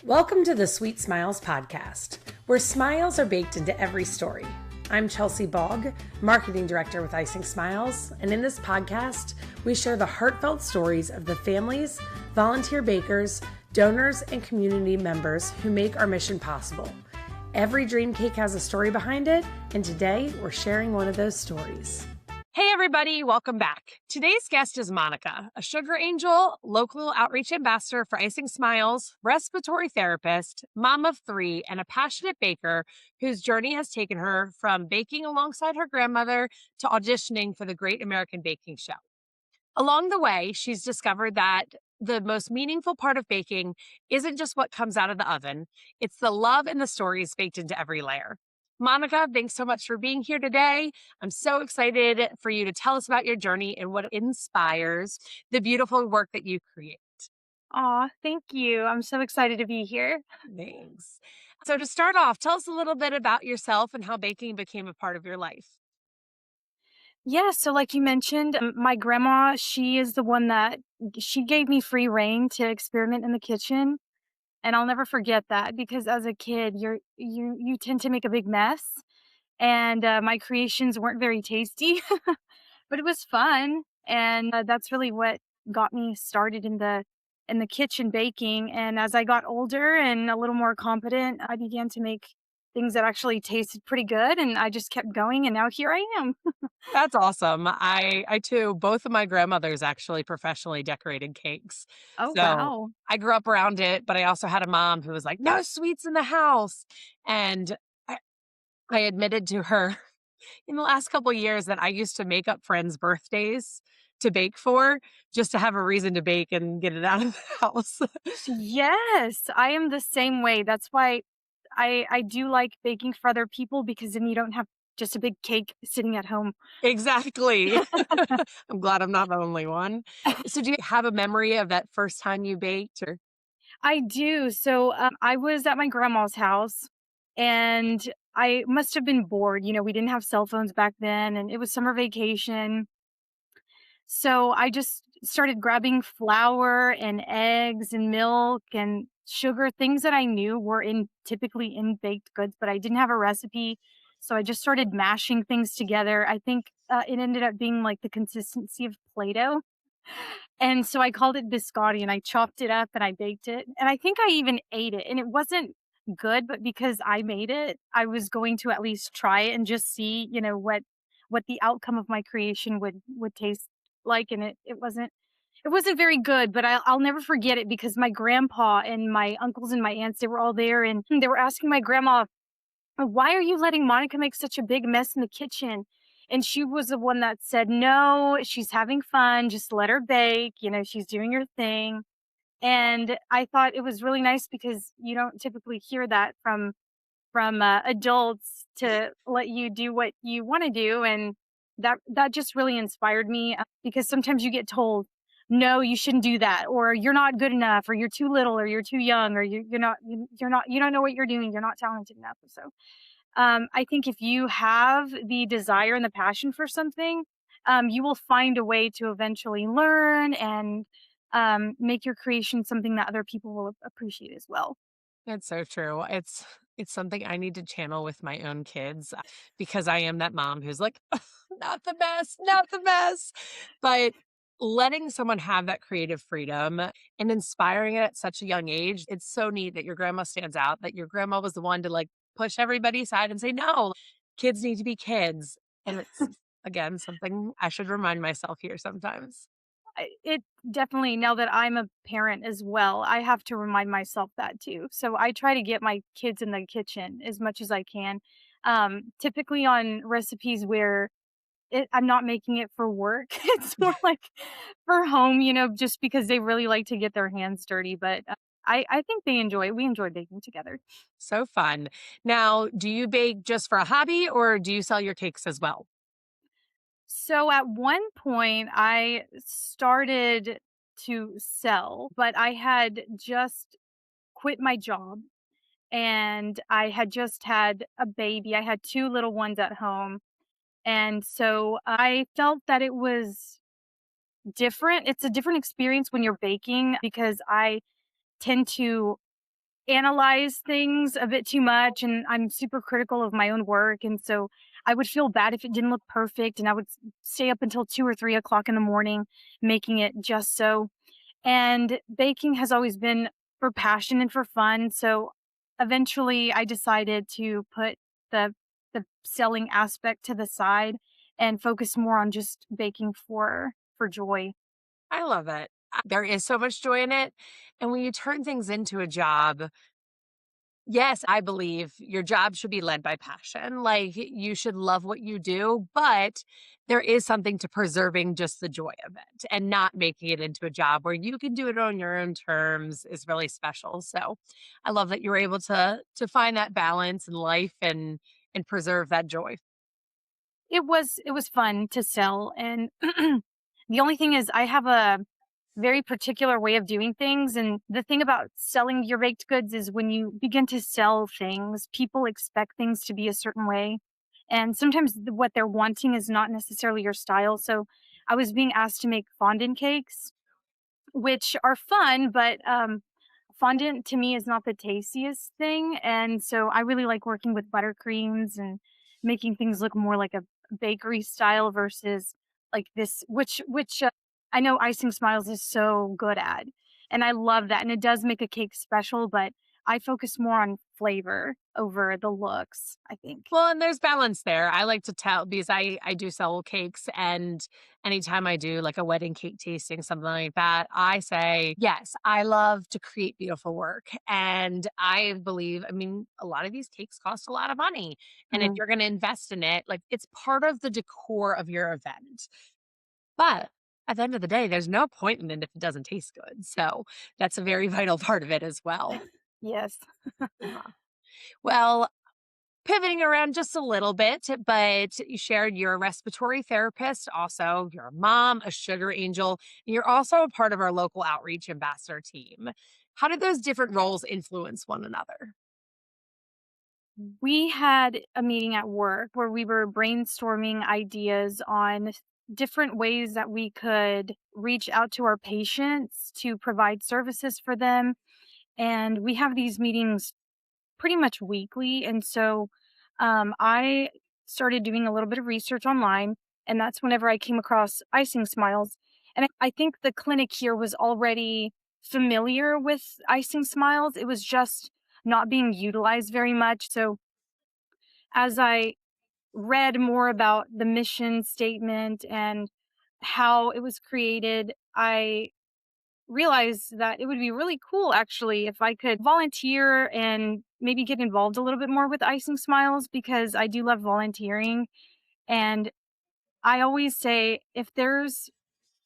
Welcome to the Sweet Smiles podcast, where smiles are baked into every story. I'm Chelsea Bogg, Marketing Director with Icing Smiles, and in this podcast, we share the heartfelt stories of the families, volunteer bakers, donors, and community members who make our mission possible. Every dream cake has a story behind it, and today we're sharing one of those stories. Hey everybody, welcome back. Today's guest is Monica, a sugar angel, local outreach ambassador for Icing Smiles, respiratory therapist, mom of 3, and a passionate baker whose journey has taken her from baking alongside her grandmother to auditioning for the Great American Baking Show. Along the way, she's discovered that the most meaningful part of baking isn't just what comes out of the oven, it's the love and the stories baked into every layer. Monica, thanks so much for being here today. I'm so excited for you to tell us about your journey and what inspires the beautiful work that you create. Aw, thank you. I'm so excited to be here. Thanks. So to start off, tell us a little bit about yourself and how baking became a part of your life. Yeah, so like you mentioned, my grandma, she is the one that she gave me free reign to experiment in the kitchen, and I'll never forget that because as a kid, you tend to make a big mess, and my creations weren't very tasty, but it was fun, and that's really what got me started in the kitchen baking. And as I got older and a little more competent, I began to make things that actually tasted pretty good, and I just kept going, and now here I am. That's awesome. I too, both of my grandmothers actually professionally decorated cakes. Oh, So wow. I grew up around it, but I also had a mom who was like, no sweets in the house. And I admitted to her in the last couple of years that I used to make up friends' birthdays to bake for just to have a reason to bake and get it out of the house. Yes, I am the same way. That's why I do like baking for other people because then you don't have just a big cake sitting at home. Exactly. I'm glad I'm not the only one. So do you have a memory of that first time you baked or? I do. So, I was at my grandma's house, and I must have been bored. We didn't have cell phones back then, and it was summer vacation. So I just started grabbing flour and eggs and milk and sugar, things that I knew were in typically in baked goods, but I didn't have a recipe. So I just started mashing things together. I think it ended up being like the consistency of Play-Doh. And so I called it biscotti and I chopped it up and I baked it. And I think I even ate it. And it wasn't good, but because I made it, I was going to at least try it and just see, what the outcome of my creation would taste like. And it wasn't very good, but I'll never forget it because my grandpa and my uncles and my aunts, they were all there and they were asking my grandma, why are you letting Monica make such a big mess in the kitchen? And she was the one that said, no, she's having fun. Just let her bake. She's doing her thing. And I thought it was really nice because you don't typically hear that from adults to let you do what you want to do. And that just really inspired me because sometimes you get told, no, you shouldn't do that, or you're not good enough, or you're too little, or you're too young, or you don't know what you're doing. You're not talented enough. So I think if you have the desire and the passion for something, you will find a way to eventually learn and make your creation something that other people will appreciate as well. That's so true. It's something I need to channel with my own kids because I am that mom who's like, not the best, not the best. But letting someone have that creative freedom and inspiring it at such a young age, it's so neat that your grandma stands out, that your grandma was the one to like push everybody aside and say, no, kids need to be kids. And it's again something I should remind myself here sometimes. It definitely, now that I'm a parent as well, I have to remind myself that too. So I try to get my kids in the kitchen as much as I can. Typically on recipes where I'm not making it for work. It's more like for home, just because they really like to get their hands dirty. But I think they enjoy it. We enjoy baking together. So fun. Now, do you bake just for a hobby or do you sell your cakes as well? So at one point, I started to sell, but I had just quit my job and I had just had a baby. I had 2 little ones at home. And so I felt that it was different. It's a different experience when you're baking because I tend to analyze things a bit too much, and I'm super critical of my own work, and so I would feel bad if it didn't look perfect, and I would stay up until 2 or 3 o'clock in the morning making it just so. And baking has always been for passion and for fun, so eventually I decided to put the selling aspect to the side and focus more on just baking for joy. I love it. There is so much joy in it. And when you turn things into a job, yes, I believe your job should be led by passion. Like you should love what you do, but there is something to preserving just the joy of it and not making it into a job where you can do it on your own terms is really special. So I love that you were able to find that balance in life and preserve that joy. It was fun to sell, and the only thing is I have a very particular way of doing things, and the thing about selling your baked goods is when you begin to sell things, people expect things to be a certain way, and sometimes what they're wanting is not necessarily your style. So I was being asked to make fondant cakes, which are fun, but, fondant to me is not the tastiest thing, and so I really like working with buttercreams and making things look more like a bakery style versus like this, which I know Icing Smiles is so good at, and I love that, and it does make a cake special, but I focus more on flavor over the looks, I think. Well, and there's balance there. I like to tell because I do sell cakes, and anytime I do like a wedding cake tasting, something like that, I say, yes, I love to create beautiful work. And I believe, I mean, a lot of these cakes cost a lot of money. And if Mhm. you're going to invest in it, like it's part of the decor of your event. But at the end of the day, there's no point in it if it doesn't taste good. So that's a very vital part of it as well. Yes. Yeah. Well, pivoting around just a little bit, but you shared you're a respiratory therapist, also you're a mom, a sugar angel, and you're also a part of our local outreach ambassador team. How did those different roles influence one another? We had a meeting at work where we were brainstorming ideas on different ways that we could reach out to our patients to provide services for them. And we have these meetings pretty much weekly. And so I started doing a little bit of research online. And that's whenever I came across Icing Smiles. And I think the clinic here was already familiar with Icing Smiles. It was just not being utilized very much. So as I read more about the mission statement and how it was created, I realized that it would be really cool actually if I could volunteer and maybe get involved a little bit more with Icing Smiles because I do love volunteering. And I always say if there's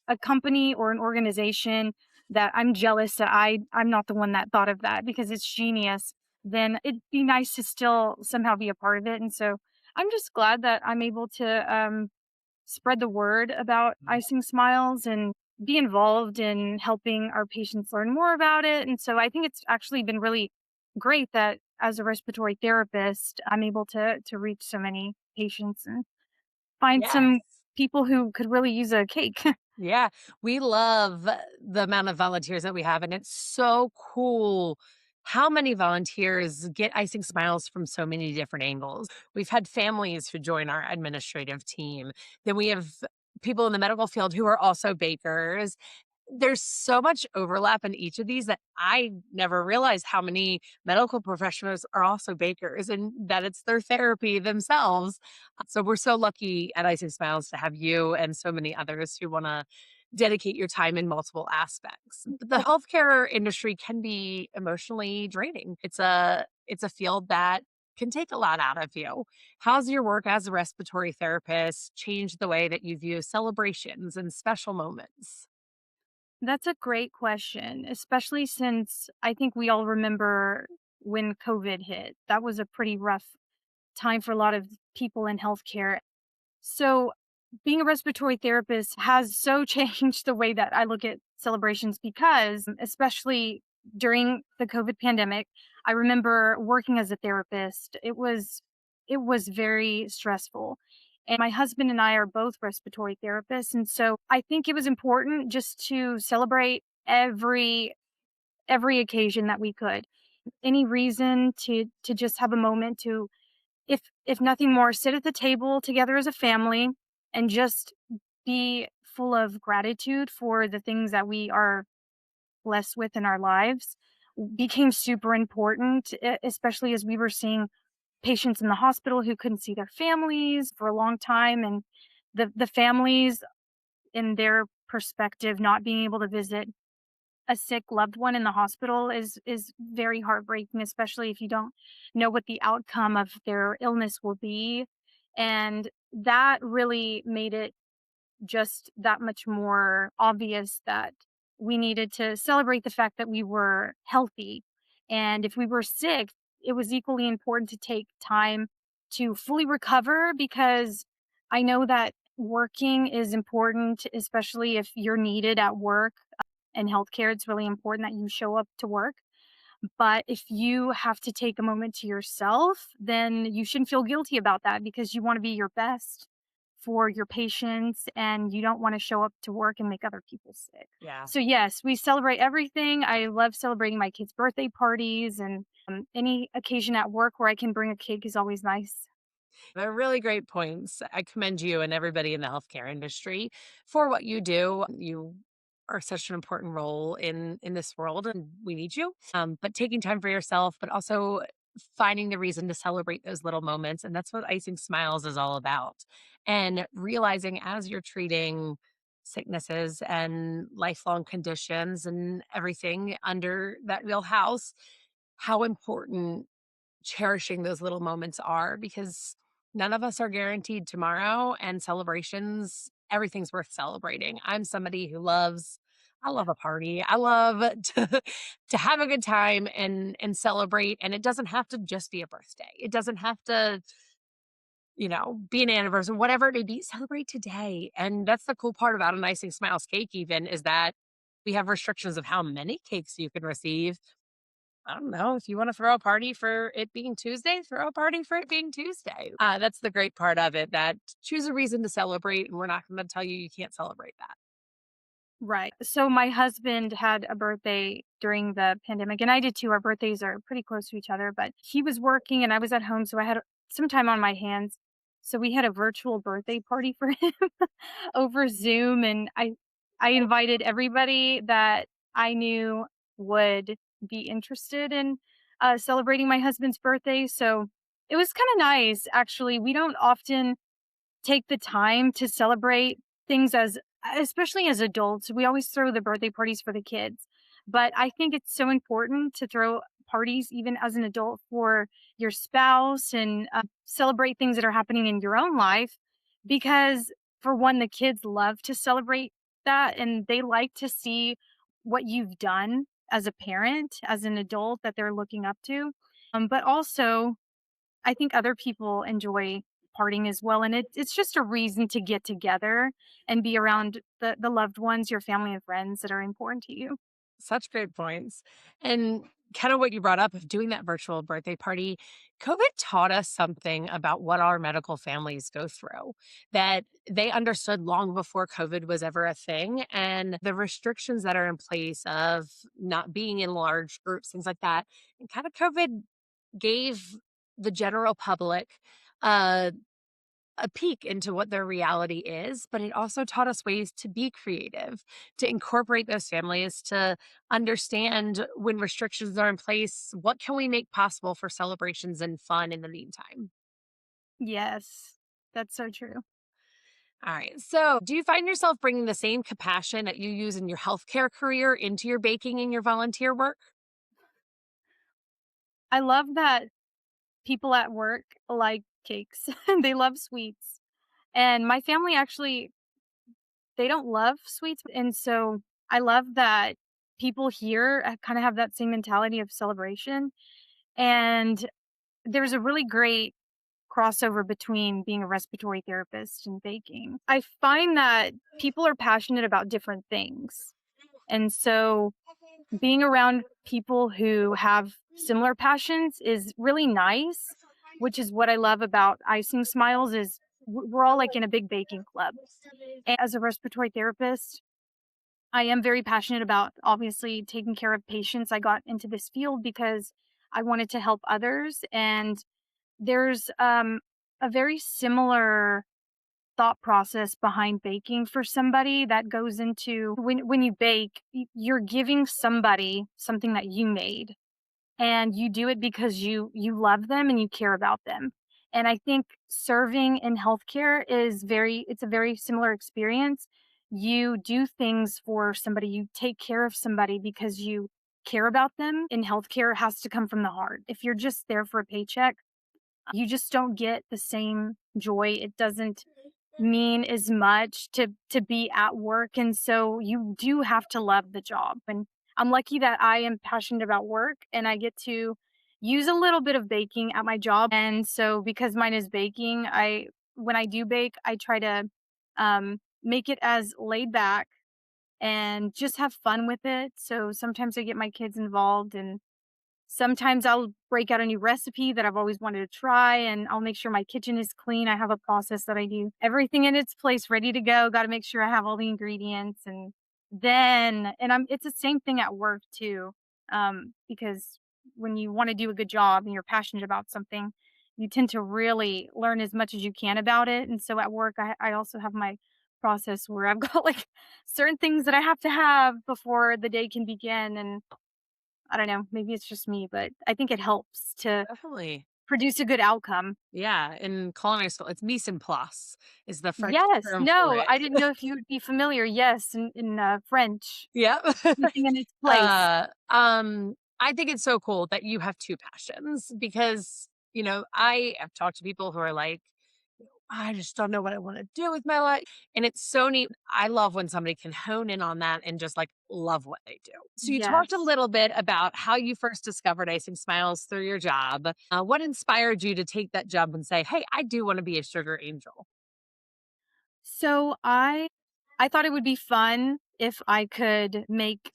a company or an organization that I'm jealous that I'm not the one that thought of that because it's genius, then it'd be nice to still somehow be a part of it. And so I'm just glad that I'm able to spread the word about Icing Smiles and be involved in helping our patients learn more about it. And so I think it's actually been really great that as a respiratory therapist, I'm able to reach so many patients and find some Yes. people who could really use a cake. Yeah, we love the amount of volunteers that we have, and it's so cool how many volunteers get Icing Smiles from so many different angles. We've had families who join our administrative team. Then we have people in the medical field who are also bakers. There's so much overlap in each of these that I never realized how many medical professionals are also bakers and that it's their therapy themselves. So we're so lucky at Icing Smiles to have you and so many others who want to dedicate your time in multiple aspects. But the healthcare industry can be emotionally draining. It's a field that can take a lot out of you. How's your work as a respiratory therapist changed the way that you view celebrations and special moments? That's a great question, especially since I think we all remember when COVID hit. That was a pretty rough time for a lot of people in healthcare. So, being a respiratory therapist has so changed the way that I look at celebrations because, especially during the COVID pandemic, I remember working as a therapist. It was very stressful. And my husband and I are both respiratory therapists, and so I think it was important just to celebrate every occasion that we could. any reason to just have a moment to, if nothing more, sit at the table together as a family and just be full of gratitude for the things that we are blessed with in our lives became super important, especially as we were seeing patients in the hospital who couldn't see their families for a long time, and the families in their perspective not being able to visit a sick loved one in the hospital is very heartbreaking, especially if you don't know what the outcome of their illness will be. And that really made it just that much more obvious that we needed to celebrate the fact that we were healthy. And if we were sick, it was equally important to take time to fully recover, because I know that working is important, especially if you're needed at work and healthcare. It's really important that you show up to work. But if you have to take a moment to yourself, then you shouldn't feel guilty about that, because you want to be your best for your patients and you don't want to show up to work and make other people sick. Yeah. So, yes, we celebrate everything. I love celebrating my kids' birthday parties, and any occasion at work where I can bring a cake is always nice. They're really great points. I commend you and everybody in the healthcare industry for what you do. You are such an important role in this world, and we need you. But taking time for yourself, but also finding the reason to celebrate those little moments, and that's what Icing Smiles is all about. And realizing as you're treating sicknesses and lifelong conditions and everything under that wheelhouse, how important cherishing those little moments are, because none of us are guaranteed tomorrow, and celebrations, everything's worth celebrating. I'm somebody who loves, I love a party. I love to have a good time and celebrate, and it doesn't have to just be a birthday. It doesn't have to, be an anniversary, whatever it may be. Celebrate today. And that's the cool part about an Icing Smiles cake, even, is that we have restrictions of how many cakes you can receive. I don't know. If you want to throw a party for it being Tuesday, throw a party for it being Tuesday. That's the great part of it, that choose a reason to celebrate, and we're not going to tell you you can't celebrate that. Right. So my husband had a birthday during the pandemic, and I did too. Our birthdays are pretty close to each other, but he was working and I was at home, so I had some time on my hands. So we had a virtual birthday party for him over Zoom, and I invited everybody that I knew would be interested in celebrating my husband's birthday. So it was kind of nice, actually. We don't often take the time to celebrate things, as especially as adults. We always throw the birthday parties for the kids, but I think it's so important to throw parties even as an adult for your spouse, and celebrate things that are happening in your own life, because for one, the kids love to celebrate that, and they like to see what you've done as a parent, as an adult that they're looking up to. But also, I think other people enjoy partying as well, and it's just a reason to get together and be around the loved ones, your family and friends that are important to you. Such great points. And kind of what you brought up of doing that virtual birthday party, COVID taught us something about what our medical families go through that they understood long before COVID was ever a thing. And the restrictions that are in place of not being in large groups, things like that. And kind of COVID gave the general public uh, a peek into what their reality is, but it also taught us ways to be creative, to incorporate those families, to understand when restrictions are in place, what can we make possible for celebrations and fun in the meantime. Yes, that's so true. All right. So, do you find yourself bringing the same compassion that you use in your healthcare career into your baking and your volunteer work? I love that people at work like cakes. They love sweets. And my family actually, they don't love sweets, and so I love that people here kind of have that same mentality of celebration. And there's a really great crossover between being a respiratory therapist and baking. I find that people are passionate about different things. And so being around people who have similar passions is really nice, which is what I love about Icing Smiles is we're all like in a big baking club. And as a respiratory therapist, I am very passionate about obviously taking care of patients. I got into this field because I wanted to help others. And there's a very similar thought process behind baking for somebody that goes into when you bake, you're giving somebody something that you made, and you do it because you love them and you care about them. And I think serving in healthcare it's a very similar experience. You do things for somebody, you take care of somebody because you care about them. In healthcare, it has to come from the heart. If you're just there for a paycheck, you just don't get the same joy. It doesn't mean as much to be at work, and so you do have to love the job. And I'm lucky that I am passionate about work and I get to use a little bit of baking at my job. And so because mine is baking, I when I do bake, I try to make it as laid back and just have fun with it. So sometimes I get my kids involved, and sometimes I'll break out a new recipe that I've always wanted to try, and I'll make sure my kitchen is clean. I have a process that I do everything in its place, ready to go. Got to make sure I have all the ingredients, and then and I'm it's the same thing at work too. Because when you want to do a good job and you're passionate about something, you tend to really learn as much as you can about it. And so at work, I also have my process where I've got like certain things that I have to have before the day can begin. And I don't know, maybe it's just me, but I think it helps to Definitely. produce a good outcome. Yeah, in culinary school, it's mise en place is the French Yes, term for no, it. I didn't know if you would be familiar. Yes, in French, Yep. everything in its place. I think it's so cool that you have 2 passions because, I have talked to people who are like, I just don't know what I want to do with my life. And it's so neat. I love when somebody can hone in on that and just like love what they do. So you talked a Yes. little bit about how you first discovered Icing Smiles through your job. What inspired you to take that job and say, "Hey, I do want to be a sugar angel"? So I thought it would be fun if I could make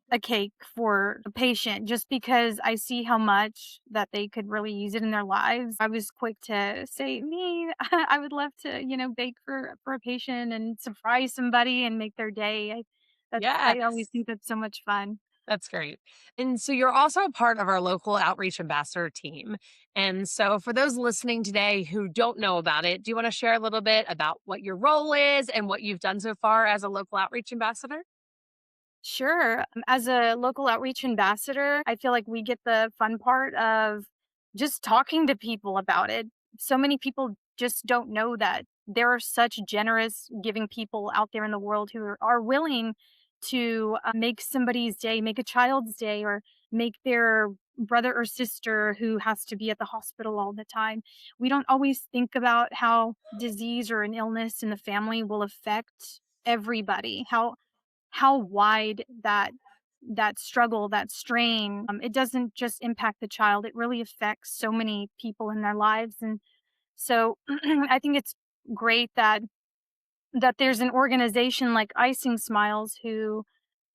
a cake for a patient just because I see how much that they could really use it in their lives. I was quick to say, "Me, I would love to, bake for a patient and surprise somebody and make their day." I always Yes. think that's so much fun. That's great. And so you're also a part of our local outreach ambassador team. And so for those listening today who don't know about it, do you want to share a little bit about what your role is and what you've done so far as a local outreach ambassador? Sure. As a local outreach ambassador, I feel like we get the fun part of just talking to people about it. So many people just don't know that there are such generous, giving people out there in the world who are willing to make somebody's day, make a child's day, or make their brother or sister who has to be at the hospital all the time. We don't always think about how disease or an illness in the family will affect everybody, how wide that struggle, that strain, it doesn't just impact the child, it really affects so many people in their lives. And so I think it's great that there's an organization like Icing Smiles who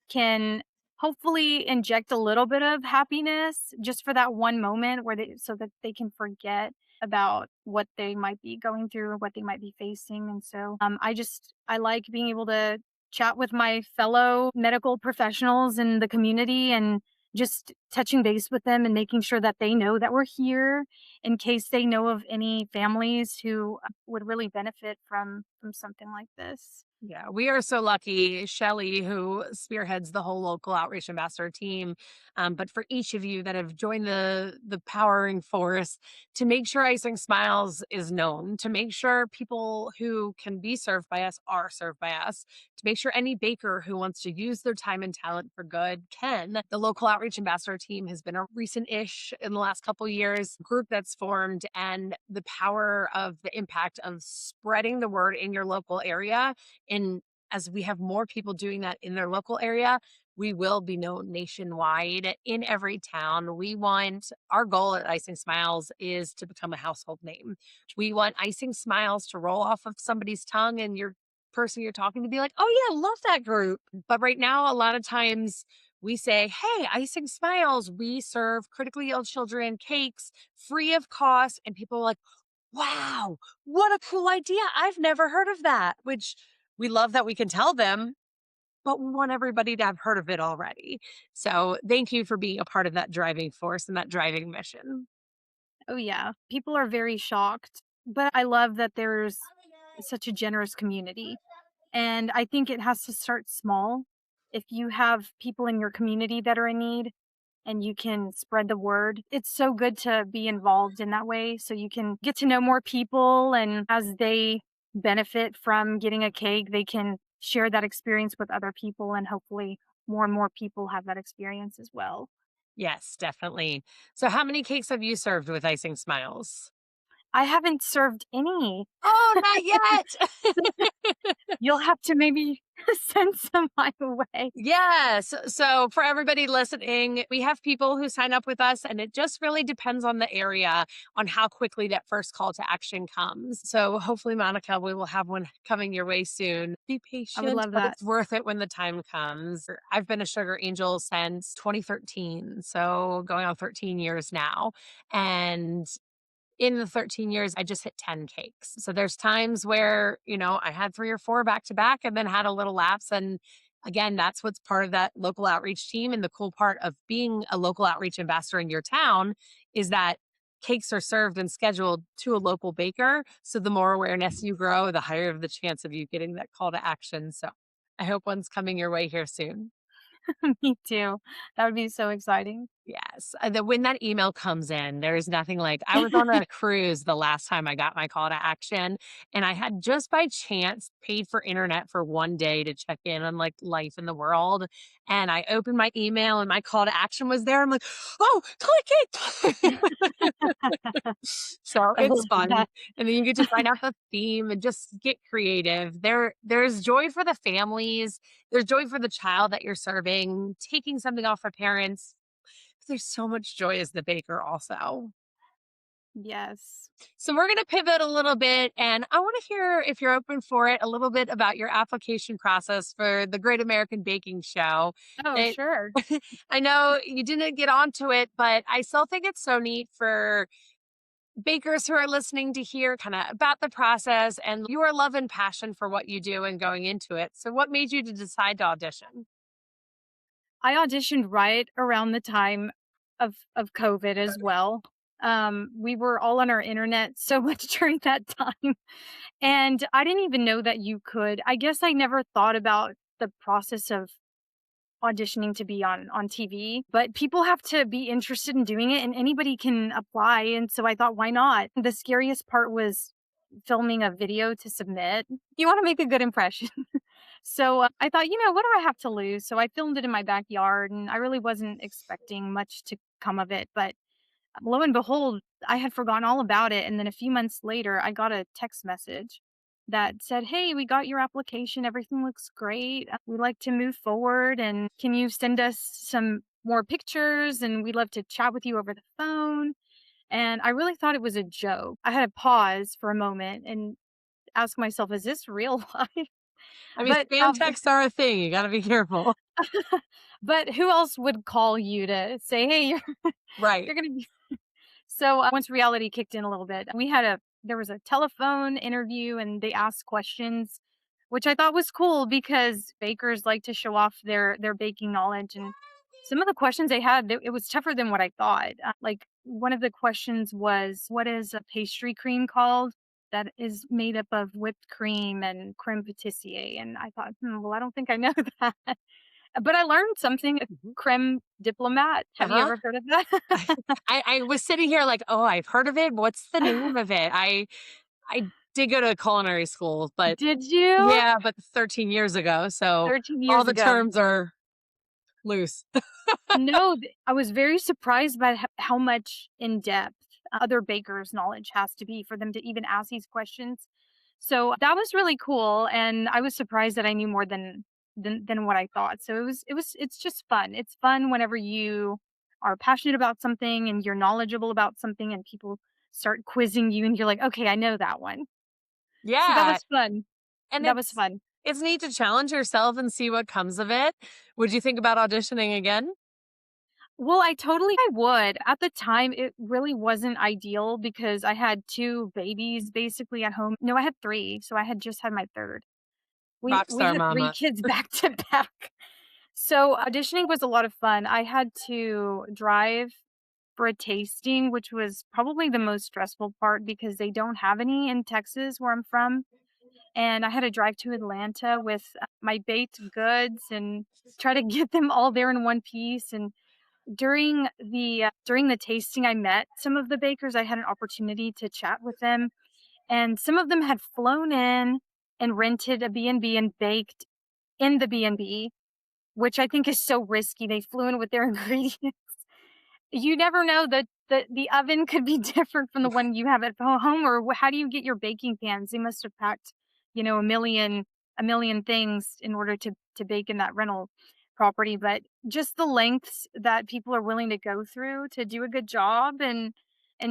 can hopefully inject a little bit of happiness just for that one moment where they so that they can forget about what they might be going through or what they might be facing. And so I like being able to chat with my fellow medical professionals in the community and just touching base with them and making sure that they know that we're here in case they know of any families who would really benefit from something like this. Yeah, we are so lucky, Shelly, who spearheads the whole local outreach ambassador team. But for each of you that have joined the powering force to make sure Icing Smiles is known, to make sure people who can be served by us are served by us, to make sure any baker who wants to use their time and talent for good can. The local outreach ambassador team has been a recent-ish in the last couple years group that's formed, and the power of the impact of spreading the word in your local area and as we have more people doing that in their local area, we will be known nationwide in every town. Our goal at Icing Smiles is to become a household name. We want Icing Smiles to roll off of somebody's tongue and your person you're talking to be like, oh, yeah, love that group. But right now, a lot of times we say, hey, Icing Smiles, we serve critically ill children cakes free of cost. And people are like, wow, what a cool idea. I've never heard of that, which we love that we can tell them. but we want everybody to have heard of it already. So thank you for being a part of that driving force and that driving mission. Oh, yeah. People are very shocked, but I love that there's such a generous community. And I think it has to start small. If you have people in your community that are in need and you can spread the word, it's so good to be involved in that way so you can get to know more people. And as they benefit from getting a cake, they can share that experience with other people. And hopefully, more and more people have that experience as well. Yes, definitely. So how many cakes have you served with Icing Smiles? I haven't served any. Oh, not yet. You'll have to maybe send some my way. Yes. So for everybody listening, we have people who sign up with us, and it just really depends on the area on how quickly that first call to action comes. So hopefully, Monica, we will have one coming your way soon. Be I would patient, love but that. it's worth it when the time comes. I've been a sugar angel since 2013. So going on 13 years now. And in the 13 years, I just hit 10 cakes. So there's times where, I had 3 or 4 back to back and then had a little lapse. And again, that's what's part of that local outreach team. And the cool part of being a local outreach ambassador in your town is that cakes are served and scheduled to a local baker. So the more awareness you grow, the higher the chance of you getting that call to action. So I hope one's coming your way here soon. Me too. That would be so exciting. Yes, when that email comes in, there is nothing like I was on a cruise the last time I got my call to action, and I had just by chance paid for internet for 1 day to check in on, like, life in the world, and I opened my email and my call to action was there. I'm like, "Oh, click it." So, I it's love fun, that. and then you get to find out the theme and just get creative. There's joy for the families, there's joy for the child that you're serving, taking something off of parents. There's so much joy as the baker also. Yes. So we're going to pivot a little bit and I want to hear if you're open for it a little bit about your application process for the Great American Baking Show. Oh, It, sure. I know you didn't get onto it, but I still think it's so neat for bakers who are listening to hear kind of about the process and your love and passion for what you do and going into it. So what made you to decide to audition? I auditioned right around the time of COVID as well. We were all on our internet so much during that time. And I didn't even know that you could. I guess I never thought about the process of auditioning to be on TV, but people have to be interested in doing it and anybody can apply. And so I thought, why not? The scariest part was filming a video to submit. You want to make a good impression. So I thought, what do I have to lose? So I filmed it in my backyard and I really wasn't expecting much to come of it. But lo and behold, I had forgotten all about it. And then a few months later, I got a text message that said, "Hey, we got your application. Everything looks great. We'd like to move forward. And can you send us some more pictures? And we'd love to chat with you over the phone." And I really thought it was a joke. I had to pause for a moment and ask myself, is this real life? I mean, But spam texts are a thing. You got to be careful. but who else would call you to say, "Hey, you're Right. you're gonna be." So once reality kicked in a little bit, there was a telephone interview and they asked questions, which I thought was cool because bakers like to show off their baking knowledge. And some of the questions they had, it was tougher than what I thought. Like one of the questions was, "What is a pastry cream called?" That is made up of whipped cream and creme patissier. And I thought, well, I don't think I know that. But I learned something, Mhm. creme diplomat. Have you Uh-huh. ever heard of that? I was sitting here like, "Oh, I've heard of it. What's the name of it?" I did go to culinary school, but Did you? yeah, but 13 years ago, so 13 all years the ago. terms are loose. No, I was very surprised by how much in depth other bakers' knowledge has to be for them to even ask these questions. So that was really cool, and I was surprised that I knew more than what I thought. So it's just fun. It's fun whenever you are passionate about something and you're knowledgeable about something, and people start quizzing you, and you're like, okay, I know that one. So that Yeah, was fun. and That was it's fun. it's neat to challenge yourself and see what comes of it. Would you think about auditioning again? Well, I would. At the time, it really wasn't ideal because I had 2 babies basically at home. No, I had 3, so I had just had my 3rd. We Rockstar had 3 mama. kids back to back. So, auditioning was a lot of fun. I had to drive for a tasting, which was probably the most stressful part because they don't have any in Texas where I'm from, and I had to drive to Atlanta with, my baked goods and try to get them all there in one piece, and during the tasting, I met some of the bakers. I had an opportunity to chat with them, and some of them had flown in and rented a B&B and baked in the B&B, which I think is so risky. They flew in with their ingredients. You never know that the oven could be different from the one you have at home, or how do you get your baking pans? They must have packed, a million things in order to bake in that rental property, but just the lengths that people are willing to go through to do a good job and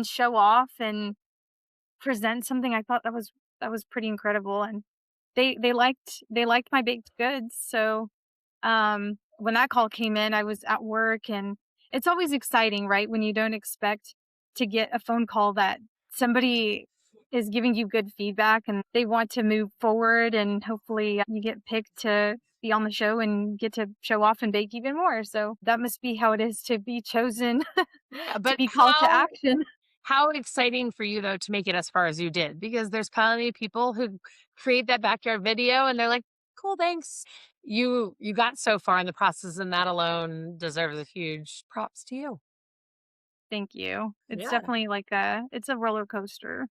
show off and present something, I thought that was pretty incredible, and they liked my baked goods, so when that call came in, I was at work, and it's always exciting, right? When you don't expect to get a phone call that somebody is giving you good feedback and they want to move forward, and hopefully you get picked to be on the show and get to show off and bake even more. So that must be how it is to be chosen, Yeah, to but be called to action. how exciting for you though to make it as far as you did, because there's plenty of people who create that backyard video and they're like, "Cool, thanks." You got so far in the process, and that alone deserves a huge props to you. Thank you. It's Yeah. definitely it's a roller coaster.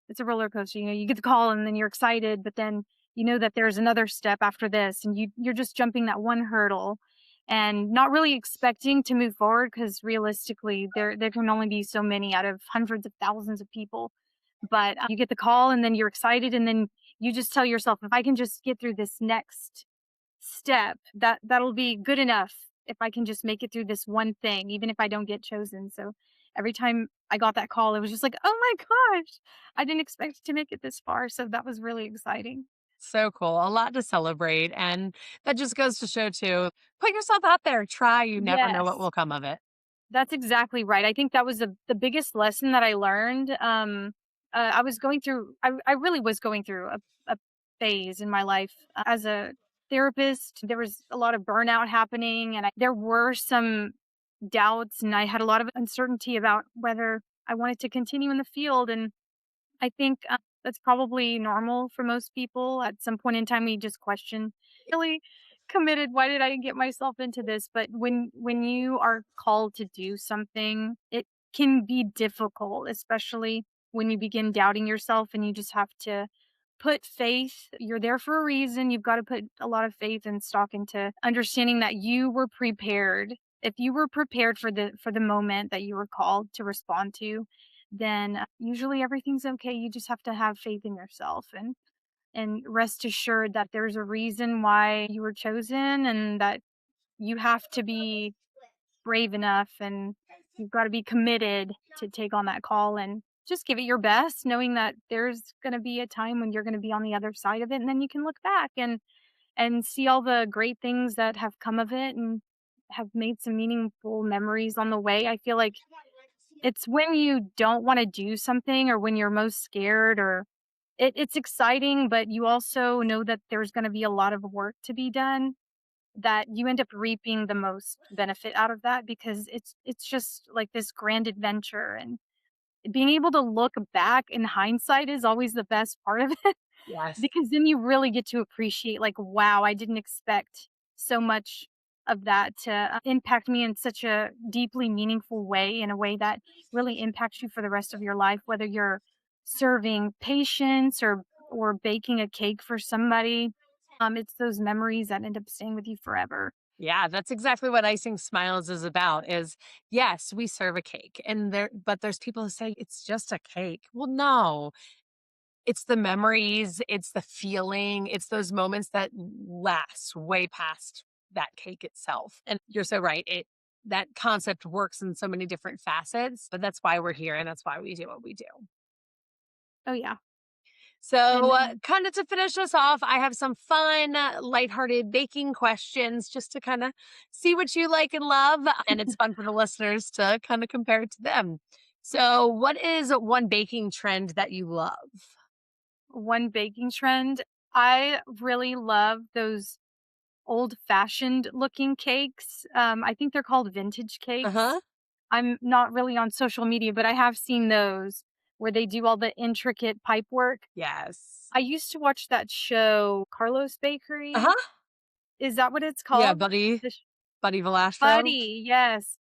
It's a roller coaster. You get the call and then you're excited, but then you know that there's another step after this, and you're just jumping that one hurdle and not really expecting to move forward because realistically there can only be so many out of hundreds of thousands of people. But you get the call and then you're excited, and then you just tell yourself, if I can just get through this next step, that'll be good enough if I can just make it through this one thing, even if I don't get chosen. So every time I got that call, it was just like, "Oh my gosh, I didn't expect to make it this far." So that was really exciting. So cool. A lot to celebrate. And that just goes to show too, put yourself out there, try, you never know what Yes, will come of it. that's exactly right. I think that was the biggest lesson that I learned. I really was going through a phase in my life as a therapist. There was a lot of burnout happening, and there were some doubts, and I had a lot of uncertainty about whether I wanted to continue in the field. And I think that's probably normal for most people. At some point in time, we just question, really committed. Why did I get myself into this? But when you are called to do something, it can be difficult, especially when you begin doubting yourself, and you just have to put faith. You're there for a reason. You've got to put a lot of faith and stock into understanding that you were prepared. If you were prepared for the moment that you were called to respond to, then usually everything's okay. You just have to have faith in yourself and rest assured that there's a reason why you were chosen, and that you have to be brave enough, and you've got to be committed to take on that call and just give it your best, knowing that there's going to be a time when you're going to be on the other side of it, and then you can look back and see all the great things that have come of it, and have made some meaningful memories on the way. I feel like it's when you don't wanna do something, or when you're most scared, or it's exciting, but you also know that there's gonna be a lot of work to be done, that you end up reaping the most benefit out of that, because it's just like this grand adventure, and being able to look back in hindsight is always the best part of it. Yes. Because then you really get to appreciate, like, wow, I didn't expect so much of that to impact me in such a deeply meaningful way, in a way that really impacts you for the rest of your life, whether you're serving patients or baking a cake for somebody. It's those memories that end up staying with you forever. Yeah, that's exactly what Icing Smiles is about is yes, we serve a cake and but there's people who say it's just a cake. Well, no, it's the memories, it's the feeling, it's those moments that last way past that cake itself. And you're so right. That concept works in so many different facets, but that's why we're here and that's why we do what we do. Oh, yeah. So, And kind of to finish us off, I have some fun, lighthearted baking questions just to kind of see what you like and love. And it's fun for the listeners to kind of compare it to them. So, what is one baking trend that you love? one baking trend. I really love those old-fashioned looking cakes. I think they're called vintage cakes. Uh-huh. I'm not really on social media, but I have seen those where they do all the intricate pipe work. Yes. I used to watch that show, Carlos Bakery. Uh-huh. Is that what it's Yeah, called? Buddy The sh Buddy Valastro. Buddy, yes.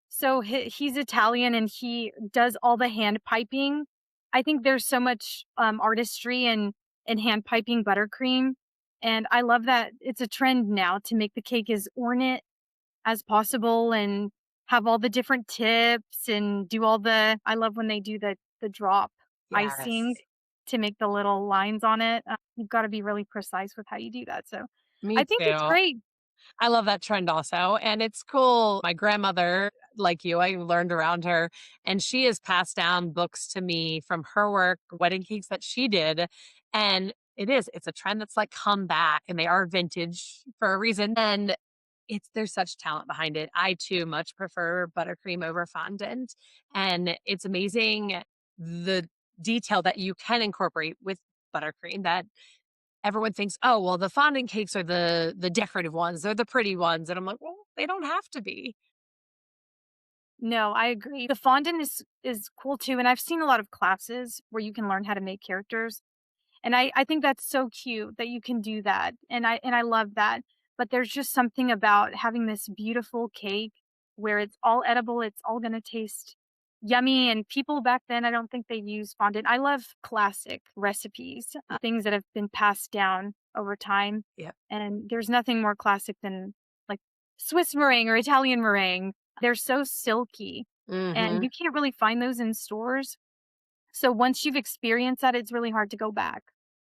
So he's Italian and he does all the hand piping. I think there's so much, artistry in hand piping buttercream, and I love that it's a trend now to make the cake as ornate as possible and have all the different tips and do all the I love when they do the drop icing Yes. to make the little lines on it. You've gotta be really precise with how you do that, so Me I think it's too. great. I love that trend also, and it's cool. My grandmother, like you, I learned around her, and she has passed down books to me from her work, wedding cakes that she did, and it's a trend that's, like, come back, and they are vintage for a reason, and there's such talent behind it. I too much prefer buttercream over fondant, and it's amazing the detail that you can incorporate with buttercream that everyone thinks, "Oh, well, the fondant cakes are the decorative ones, they're the pretty ones," and I'm like, "Well, they don't have to be." No, I agree. The fondant is cool too, and I've seen a lot of classes where you can learn how to make characters. And I think that's so cute that you can do that, and I love that, but there's just something about having this beautiful cake where it's all edible, it's all gonna taste yummy, and people back then, I don't think they used fondant. I love classic recipes, things that have been passed down over time, Yep. and there's nothing more classic than, like, Swiss meringue or Italian meringue. They're so silky, and Mhm. you can't really find those in stores, so once you've experienced that, it's really hard to go back.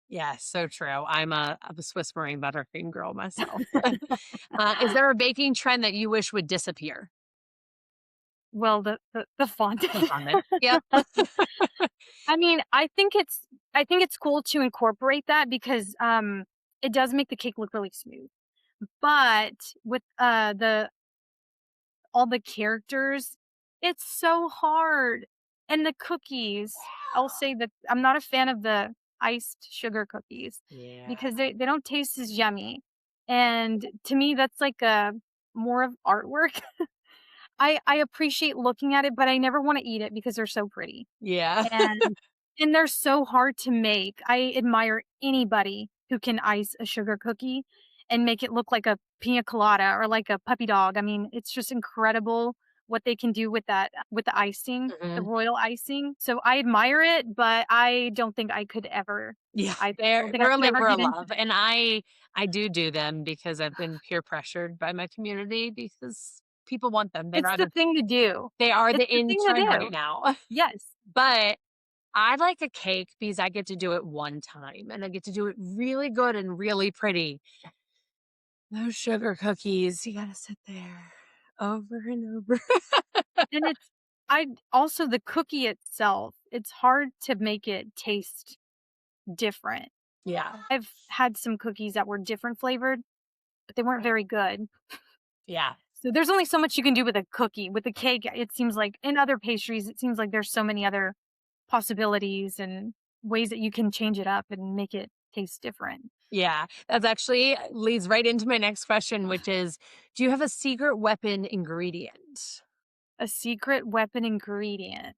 Yeah, so true. I'm a Swiss Marine buttercream girl myself. Is there a baking trend that you wish would disappear? Well, the font. The fondant. Yep. I mean, I think it's cool to incorporate that because, it does make the cake look really smooth. But with, the all the characters, it's so hard. And the cookies, I'll say that I'm not a fan of the iced sugar cookies Yeah. because they don't taste as yummy. And to me, that's like a more of artwork. I appreciate looking at it, but I never wanna eat it because they're so pretty, Yeah. and they're so hard to make. I admire anybody who can ice a sugar cookie and make it look like a pina colada or like a puppy dog. I mean, it's just incredible what they can do with the icing, the Mhm. royal icing. So I admire it, but I don't think I could ever Yeah, I they're don't think I they're a could ever labor of get into love, it. and I do them because I've been peer pressured by my community because people want them. It's the thing to do. They are It's the the in thing to trend right do. now. Yes. But I like a cake because I get to do it one time, and I get to do it really good and really pretty. Those sugar cookies, you gotta sit there over and over. And it's I also the cookie itself, it's hard to make it taste different. Yeah, I've had some cookies that were different flavored, but they weren't very good. yeah, So there's only so much you can do with a cookie. With a cake, it seems like in other pastries, it seems like there's so many other possibilities and ways that you can change it up and make it taste different. yeah. That's actually leads right into my next question, which is, do you have a secret weapon ingredient? A secret weapon ingredient.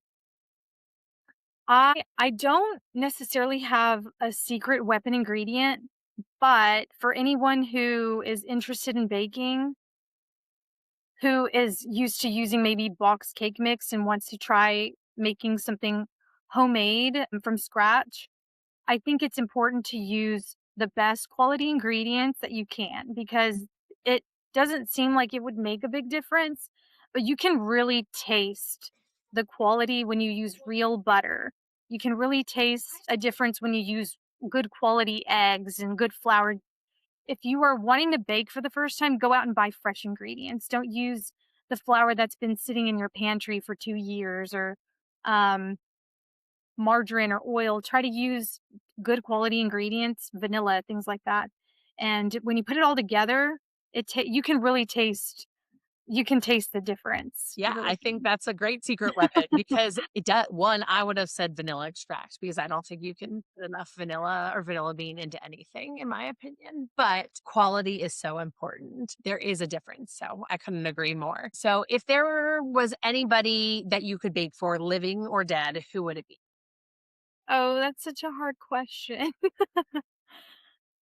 I don't necessarily have a secret weapon ingredient, but for anyone who is interested in baking, who is used to using maybe box cake mix and wants to try making something homemade from scratch, I think it's important to use the best quality ingredients that you can because it doesn't seem like it would make a big difference, but you can really taste the quality when you use real butter. You can really taste a difference when you use good quality eggs and good flour. If you are wanting to bake for the first time, go out and buy fresh ingredients. Don't use the flour that's been sitting in your pantry for 2 years or um margarine or oil. Try to use good quality ingredients, vanilla, things like that. And when you put it all together, you can really taste you can taste the difference. You Yeah, really I think can. that's a great secret weapon because it does. One, I would have said vanilla extract because I don't think you can put enough vanilla or vanilla bean into anything, in my opinion. But quality is so important. There is a difference. So I couldn't agree more. So if there was anybody that you could bake for, living or dead, who would it be? Oh, that's such a hard question.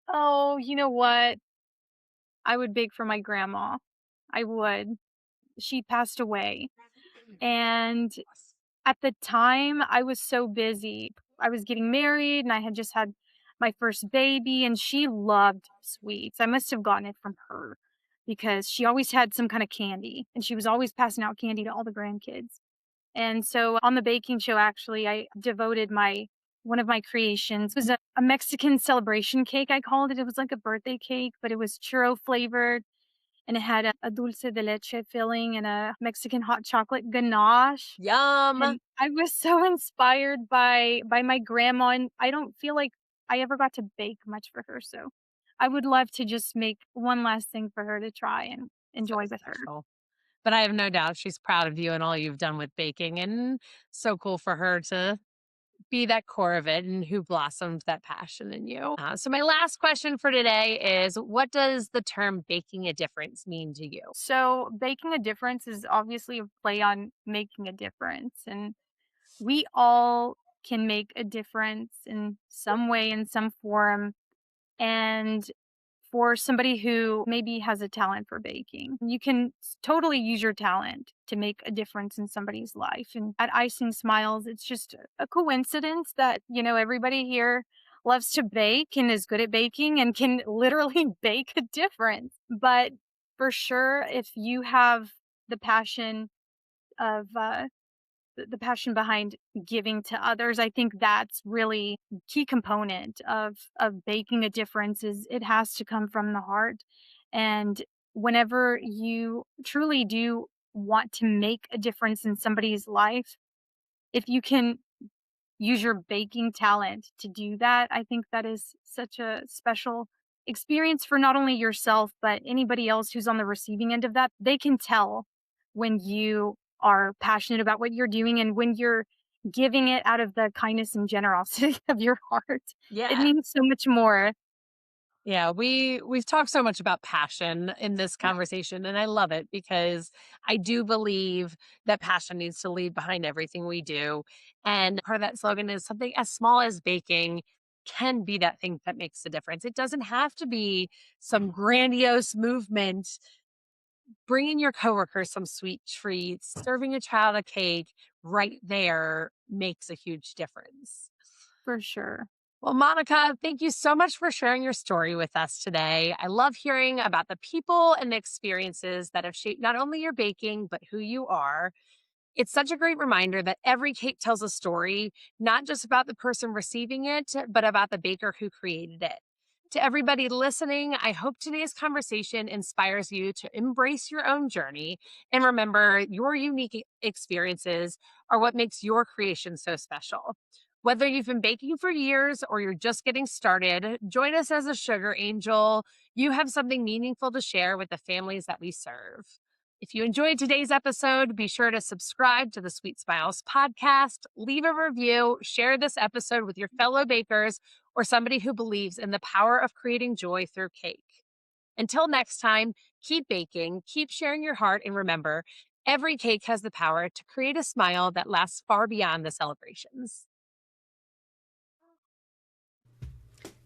Oh, you know what? I would bake for my grandma. I would. She passed away. And at the time, I was so busy. I was getting married and I had just had my first baby, and she loved sweets. I must have gotten it from her because she always had some kind of candy and she was always passing out candy to all the grandkids. And so on the baking show, actually, I devoted one of my creations. It was a Mexican celebration cake, I called it. It was like a birthday cake, but it was churro flavored and it had a dulce de leche filling and a Mexican hot chocolate ganache. Yum. And I was so inspired by my grandma, and I don't feel like I ever got to bake much for her, so I would love to just make one last thing for her to try and So enjoy with her. special. But I have no doubt she's proud of you and all you've done with baking, and so cool for her to be that core of it and who blossomed that passion in you. So, my last question for today is, what does the term baking a difference mean to you? So, baking a difference is obviously a play on making a difference, and we all can make a difference in some way, in some form. And for somebody who maybe has a talent for baking, you can totally use your talent to make a difference in somebody's life. And at Icing Smiles, it's just a coincidence that, everybody here loves to bake and is good at baking and can literally bake a difference. But for sure, if you have the passion of the passion behind giving to others, I think that's really key component of making a difference. Is it has to come from the heart. And whenever you truly do want to make a difference in somebody's life, if you can use your baking talent to do that, I think that is such a special experience for not only yourself, but anybody else who's on the receiving end of that. They can tell when you are passionate about what you're doing and when you're giving it out of the kindness and generosity of your heart. It Yeah. means so much more. Yeah, we've talked so much about passion in this conversation, and I love it because I do believe that passion needs to lead behind everything we do. And part of that slogan is something as small as baking can be that thing that makes a difference. It doesn't have to be some grandiose movement. Bringing your coworkers some sweet treats, serving a child a cake right there makes a huge difference. For sure. Well, Monica, thank you so much for sharing your story with us today. I love hearing about the people and the experiences that have shaped not only your baking, but who you are. It's such a great reminder that every cake tells a story, not just about the person receiving it, but about the baker who created it. To everybody listening, I hope today's conversation inspires you to embrace your own journey and remember your unique experiences are what makes your creation so special. Whether you've been baking for years or you're just getting started, join us as a sugar angel. You have something meaningful to share with the families that we serve. If you enjoyed today's episode, be sure to subscribe to the Sweet Smiles podcast, leave a review, share this episode with your fellow bakers or somebody who believes in the power of creating joy through cake. Until next time, keep baking, keep sharing your heart, and remember, every cake has the power to create a smile that lasts far beyond the celebrations.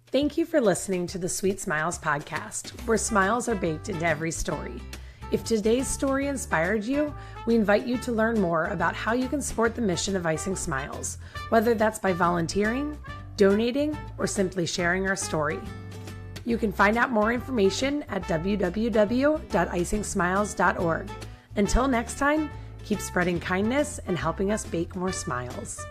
Thank you for listening to the Sweet Smiles podcast, where smiles are baked into every story. If today's story inspired you, we invite you to learn more about how you can support the mission of Icing Smiles, whether that's by volunteering, donating, or simply sharing our story. You can find out more information at www.icingsmiles.org. Until next time, keep spreading kindness and helping us bake more smiles.